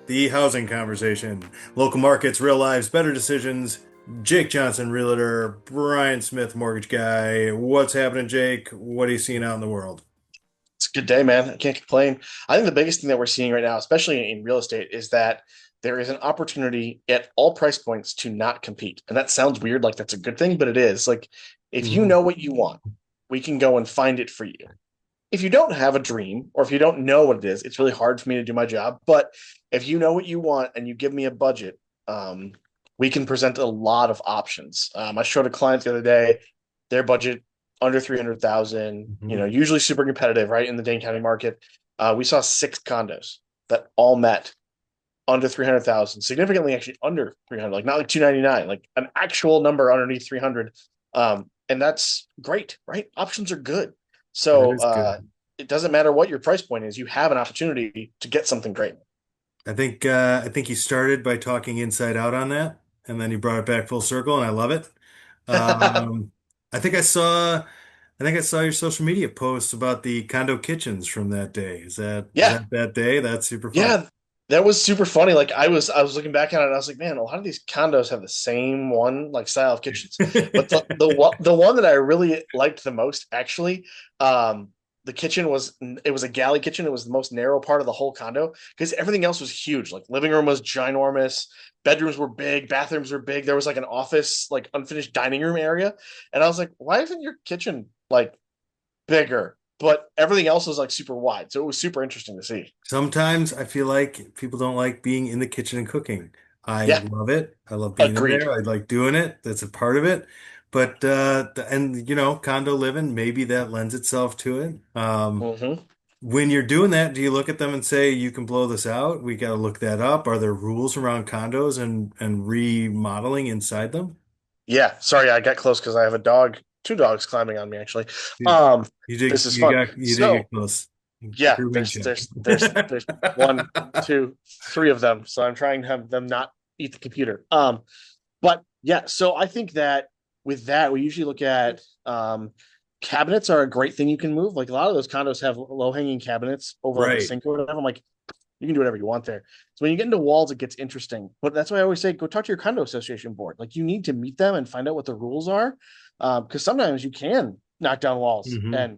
The housing conversation. Local markets, real lives, better decisions. Jake Johnson, realtor. Brian Smyth, mortgage guy. What's happening, Jake? What are you seeing out in the world? It's a good day, man. I can't complain. I think the biggest thing that we're seeing right now, especially in real estate, is that there is an opportunity at all price points to not compete. And that sounds weird, like that's a good thing, but it is. Like, if you Mhm. know what you want, we can go and find it for you. If you don't have a dream or if you don't know what it is, it's really hard for me to do my job. But if you know what you want and you give me a budget, um, we can present a lot of options. I showed a client the other day, their budget under 300,000, Mhm. usually super competitive, right? In the Dane County market. We saw six condos that all met under 300,000, significantly actually under 300, like not like 299, like an actual number underneath 300. And that's great, right? Options are good. That So is good. it doesn't matter what your price point is, you have an opportunity to get something great. I think he started by talking inside out on that, and then he brought it back full circle, and I love it. Um, I think I saw your social media posts about the condo kitchens from that day. Is Yeah, that day? That's super fun. yeah, that was super funny. Like I was looking back at it, and I was like, man, a lot of these condos have the same one like style of kitchens. But the one that I really liked the most, actually, um, the kitchen was it was a galley kitchen. It was the most narrow part of the whole condo because everything else was huge. Like living room was ginormous, bedrooms were big, bathrooms were big. There was like an office, like unfinished dining room area, and I was like, why isn't your kitchen like bigger? But everything else was like super wide, so it was super interesting to see. Sometimes I feel like people don't like being in the kitchen and cooking. I Yeah, love it. I love being in agreed. there. I like doing it. That's a part of it. But and condo living, maybe that lends itself to it. Hmm. When you're doing that, do you look at them and say, you can blow this out? We got to look that up. Are there rules around condos and remodeling inside them? Yeah, sorry, I got close because I have a dog, two dogs climbing on me actually. You, Um, you this did is you fun. got you did So get close. yeah, Free wind there's check. there's there's there's one, two, three of them. So I'm trying to have them not eat the computer. But yeah, so I think that with that, we usually look at cabinets are a great thing you can move. Like a lot of those condos have low hanging cabinets over like a Right. sink or whatever. I'm like, you can do whatever you want there. So when you get into walls, it gets interesting. But that's why I always say go talk to your condo association board. Like you need to meet them and find out what the rules are, because sometimes you can knock down walls Hmm. and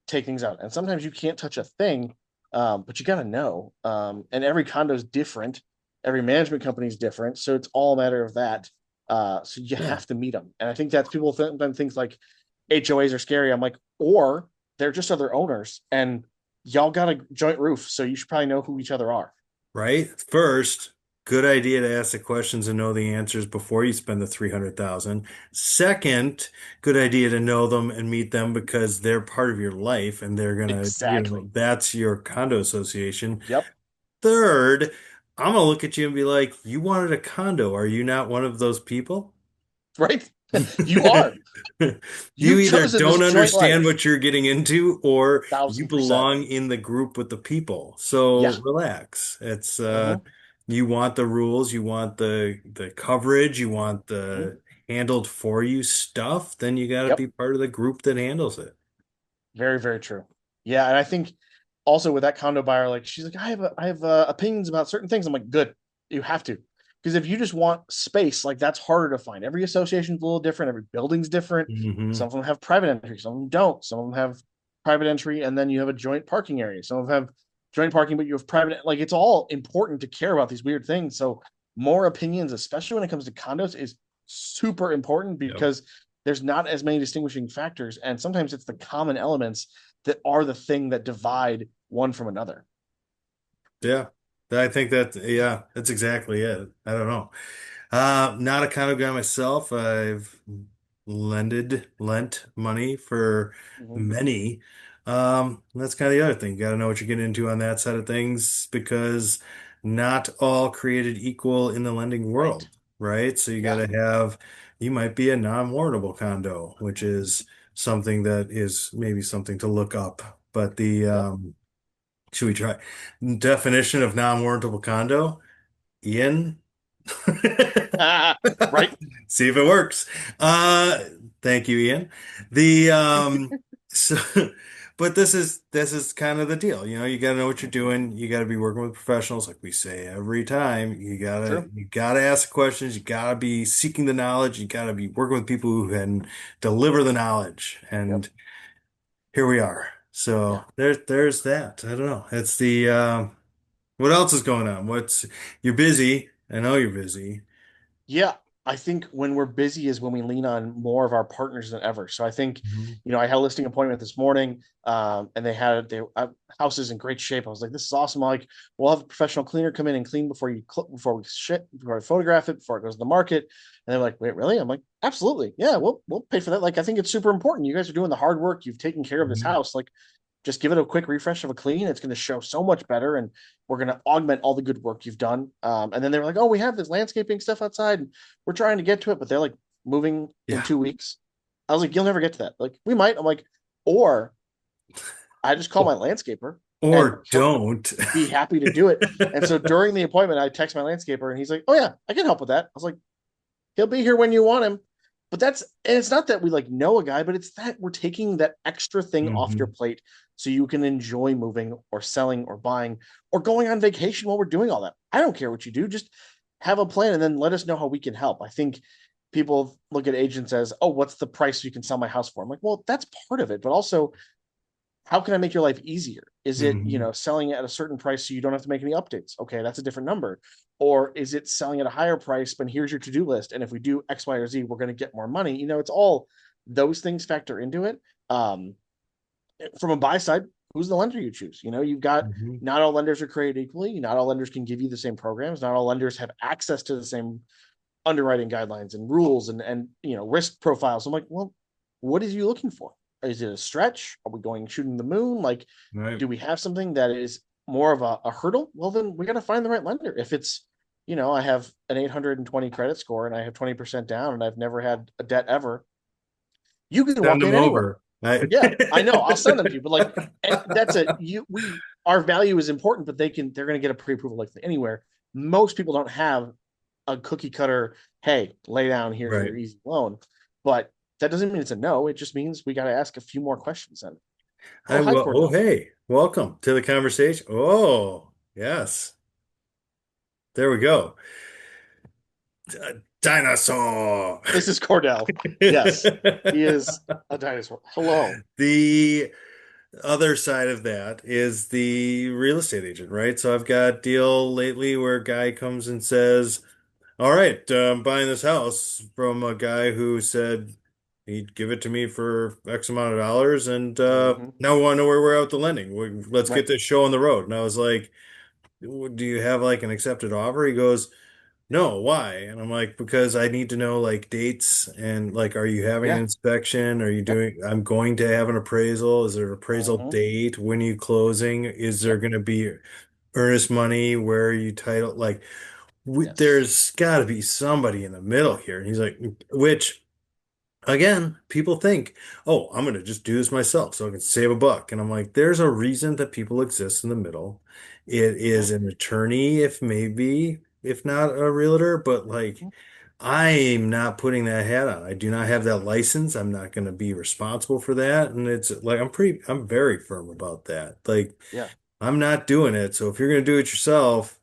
take things out, and sometimes you can't touch a thing. But you got to know. And every condo is different. Every management company is different, so it's all a matter of that. So you Yeah. have to meet them, and I think that's people then think like HOAs are scary. I'm like, or they're just other owners, and y'all got a joint roof, so you should probably know who each other are. Right? First, good idea to ask the questions and know the answers before you spend the 300,000. Second, good idea to know them and meet them because they're part of your life and they're gonna, Exactly. that's your condo association. Yep. Third, I'm gonna look at you and be like, you wanted a condo. Are you not one of those people? Right. You are. You You've either chosen this don't joint understand life. what you're getting into or you 1000%. belong in the group with the people. So Yeah. relax. It's Hmm. you want the rules, you want the coverage, you want Hmm. the handled for you stuff, then you got to Yep. be part of the group that handles it. Very, very true. Yeah, and I think also with that condo buyer, like she's like, I have opinions about certain things. I'm like, good, you have to, because if you just want space, like that's harder to find. Every association's a little different. Every building's different. Hmm. Some of them have private entry, some of them don't. Some of them have private entry, and then you have a joint parking area. Some of them have joint parking, but you have private. Like it's all important to care about these weird things. So more opinions, especially when it comes to condos, is super important Yep. because there's not as many distinguishing factors, and sometimes it's the common elements that are the thing that divide one from another. Yeah. I think yeah, that's exactly it. I don't know. Not a condo guy myself. I've lent money for Mm-hmm. many. That's kind of the other thing. You got to know what you're getting into on that side of things because not all created equal in the lending Right. world, right? So you got Yeah. to you might be a non-warrantable condo, which is something that is maybe something to look up. But Yep. should we try definition of non-warrantable condo? Ian? Right. See if it works. Uh, Thank you, Ian. The so But this is kind of the deal. You got to know what you're doing. You got to be working with professionals, like we say every time. You gotta True. you gotta ask questions. You gotta be seeking the knowledge. You gotta be working with people who can deliver the knowledge. Yep. And here we are. So Yeah. there's that. I don't know. It's the what else is going on? You're busy. I know you're busy. Yeah, I think when we're busy is when we lean on more of our partners than ever. So I think, Mhm. I had a listing appointment this morning, and they had their house is in great shape. I was like, this is awesome. I'm like, we'll have a professional cleaner come in and clean before we photograph it before it goes to the market. And they're like, wait, really? I'm like, absolutely, yeah, we'll pay for that. Like, I think it's super important. You guys are doing the hard work. You've taken care of this Mhm. house. Like, just give it a quick refresh of a clean. It's going to show so much better, and we're going to augment all the good work you've done. And then they were like, "Oh, we have this landscaping stuff outside, and we're trying to get to it, but they're like moving in Yeah. 2 weeks." I was like, "You'll never get to that. Like, we might." I'm like, or I just call my landscaper, and Or he'll don't. be happy to do it. And so during the appointment, I text my landscaper, and he's like, "Oh yeah, I can help with that." I was like, he'll be here when you want him. But and it's not that we like know a guy, but it's that we're taking that extra thing off your Mhm. plate so you can enjoy moving or selling or buying or going on vacation while we're doing all that. I don't care what you do, just have a plan and then let us know how we can help. I think people look at agents as, oh, what's the price you can sell my house for? I'm like, well, that's part of it, but also how can I make your life easier? Is it, Mhm. selling at a certain price so you don't have to make any updates? Okay, that's a different number. Or is it selling at a higher price, but here's your to-do list. And if we do X, Y, or Z, we're going to get more money. It's all those things factor into it. Um, from a buy side, who's the lender you choose? You've got Mhm. not all lenders are created equally. Not all lenders can give you the same programs. Not all lenders have access to the same underwriting guidelines and rules and risk profiles. I'm like, well, what is you looking for? Is it a stretch? Are we going shooting the moon? Like, Right. do we have something that is more of a hurdle? Well, then we got to find the right lender. If it's, I have an 820 credit score and I have 20% down and I've never had a debt ever, you can Send walk them in anywhere. over. I, Yeah, I know. I'll send them to you, but like that's a you we our value is important, but they're going to get a pre-approval like anywhere. Most people don't have a cookie cutter, hey, lay down, here's right. your easy loan. But that doesn't mean it's a no. It just means we got to ask a few more questions then. Oh, hi, Oh, Cordell. hey, welcome to the conversation. Oh, yes. There we go. Dinosaur. This is Cordell. Yes, he is a dinosaur. Hello. The other side of that is the real estate agent, right? So I've got a deal lately where a guy comes and says, all right, I'm buying this house from a guy who said he'd give it to me for X amount of dollars, and Mm-hmm. now we want to know where we're at with the lending. Let's Right. get this show on the road. And I was like, do you have like an accepted offer? He goes, no, why? And I'm like, because I need to know like dates and like, are you having an Yeah. inspection? Are you Yep. I'm going to have an appraisal. Is there an appraisal Mm-hmm. date? When are you closing? Is there Yep. going to be earnest money? Where are you title? Like, Yes. there's got to be somebody in the middle here. And he's like, which again, people think, oh, I'm going to just do this myself so I can save a buck. And I'm like, there's a reason that people exist in the middle. It Yeah. is an attorney, if maybe, if not a realtor, but like, Mm-hmm. I'm not putting that hat on. I do not have that license. I'm not going to be responsible for that. And it's like, I'm very firm about that. Like, Yeah. I'm not doing it. So if you're going to do it yourself,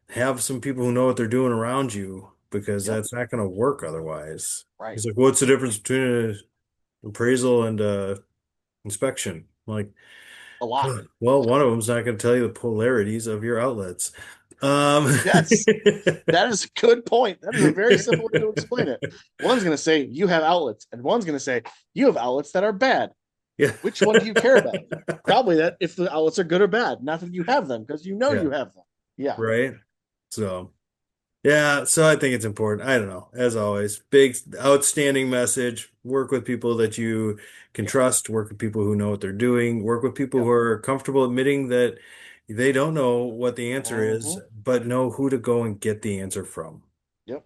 have some people who know what they're doing around you because Yep. that's not going to work otherwise. Right. He's like, what's the difference between an appraisal and inspection? I'm like, A lot. well, one of them's not going to tell you the polarities of your outlets. Yes. That is a good point. That is a very simple way to explain it. One's going to say you have outlets, and one's going to say you have outlets that are bad. Yeah. Which one do you care about? Probably that if the outlets are good or bad, not that you have them because you know Yeah. you have them. Yeah. Right. So. Yeah, so I think it's important. I don't know. As always, big outstanding message. Work with people that you can Yep. trust, work with people who know what they're doing, work with people who Yep. are comfortable admitting that they don't know what the answer is, Mm-hmm. but know who to go and get the answer from. Yep.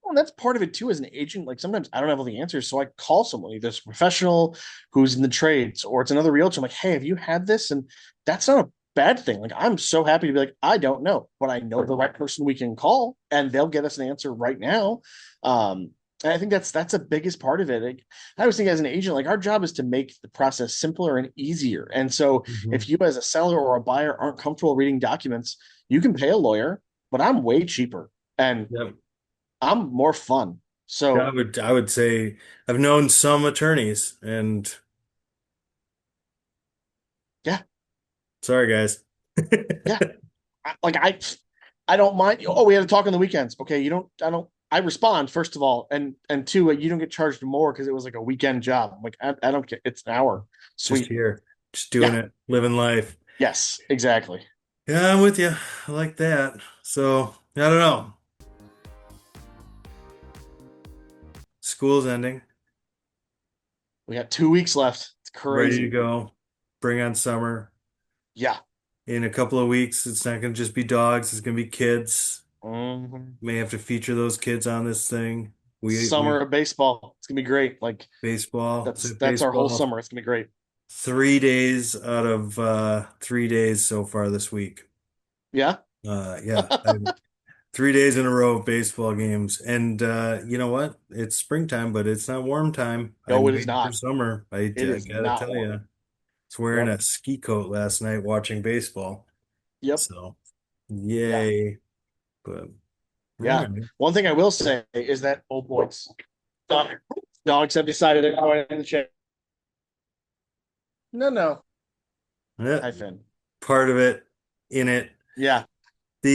Well, and that's part of it too as an agent. Like sometimes I don't have all the answers. So I call someone, either it's a professional who's in the trades or it's another realtor. I'm like, hey, have you had this? And that's not a bad thing. Like I'm so happy to be like, I don't know, but I know the right person we can call and they'll get us an answer right now. Um, And I think that's the biggest part of it. Like, I was thinking as an agent, like our job is to make the process simpler and easier. And so Hmm. if you as a seller or a buyer aren't comfortable reading documents, you can pay a lawyer, but I'm way cheaper and Yep. I'm more fun. I So would I would say I've known some attorneys and yeah, sorry guys. yeah. I don't mind. Oh, we had to talk on the weekends. Okay, you don't. I don't. I respond first of all, and two, you don't get charged more because it was like a weekend job. I'm like, I don't get. It's an hour. Just Sweet. here, just doing Yeah. it, living life. Yes. Exactly. Yeah, I'm with you. I like that. So, I don't know. School's ending, We got 2 weeks left. It's ready to crazy. go. Bring on summer. Yeah. In a couple of weeks, it's not going to just be dogs, it's going to be kids. Mhm. May have to feature those kids on this thing. We Summer of baseball. It's gonna be great. Like baseball. So that's our whole baseball. summer. It's gonna be great. 3 days out of 3 days so far this week. Yeah. Yeah, 3 days in a row of baseball games. And you know what? It's springtime, but it's not warm time. I'm No, it is waiting for not. summer. It I is gotta not tell you, warm. I was wearing Yep. a ski coat last night watching baseball. Yep. So, Yeah. yay. But all Yeah. right. One thing I will say is that oh boys, dog, dogs have decided they're going in the chair. No, no. Yeah, Hi, Finn. part of it in it. Yeah. What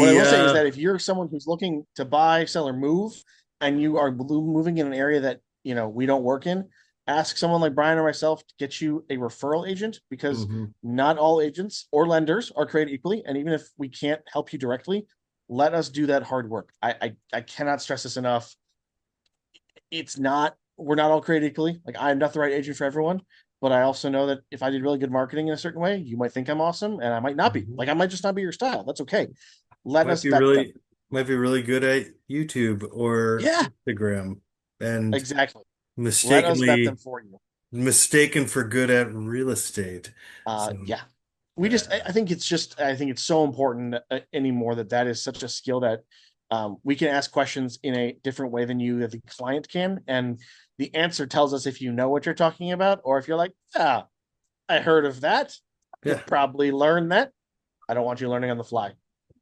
I The will say is that if you're someone who's looking to buy, sell, or move, and you are moving in an area that we don't work in, ask someone like Brian or myself to get you a referral agent because mhm. not all agents or lenders are created equally. And even if we can't help you directly, let us do that hard work. I cannot stress this enough. It's not We're not all created equally. Like I'm not the right agent for everyone, but I also know that if I did really good marketing in a certain way, you might think I'm awesome, and I might not be. Mhm. Like I might just not be your style. That's okay. Let Might us be vet them. really might be really good at YouTube or Yeah, Instagram and exactly. Let us vet them mistakenly for you. mistaken for good at real estate. So, Yeah. We uh, just, I think it's so important anymore that is such a skill that we can ask questions in a different way than you, that the client can. And the answer tells us if you know what you're talking about, or if you're like, ah, I heard of that. yeah, Could probably learn that. I don't want you learning on the fly.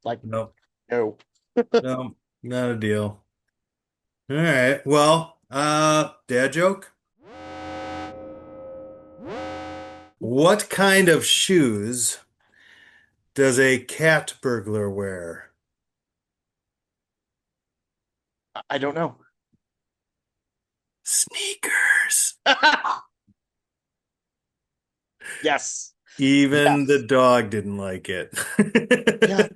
Like, no, no. no, not a deal. All right. Well, dad joke. What kind of shoes does a cat burglar wear? I don't know. Sneakers. Yes. Even the Yes. dog didn't like it. Yeah.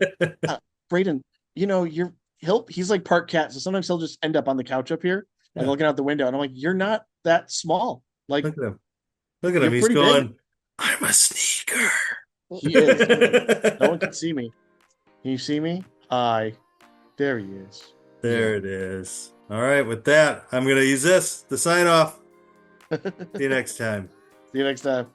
Braden, he's like part cat, so sometimes he'll just end up on the couch up here, like Yeah, looking out the window, and I'm like, you're not that small. Like look at him. Look at him. you're He's pretty big. going, I'm a sneaker. He is. No one can see me. Can you see me? There he is. Yeah. There it is. All right, with that, I'm going to use this to sign off. See you See next time. you next time.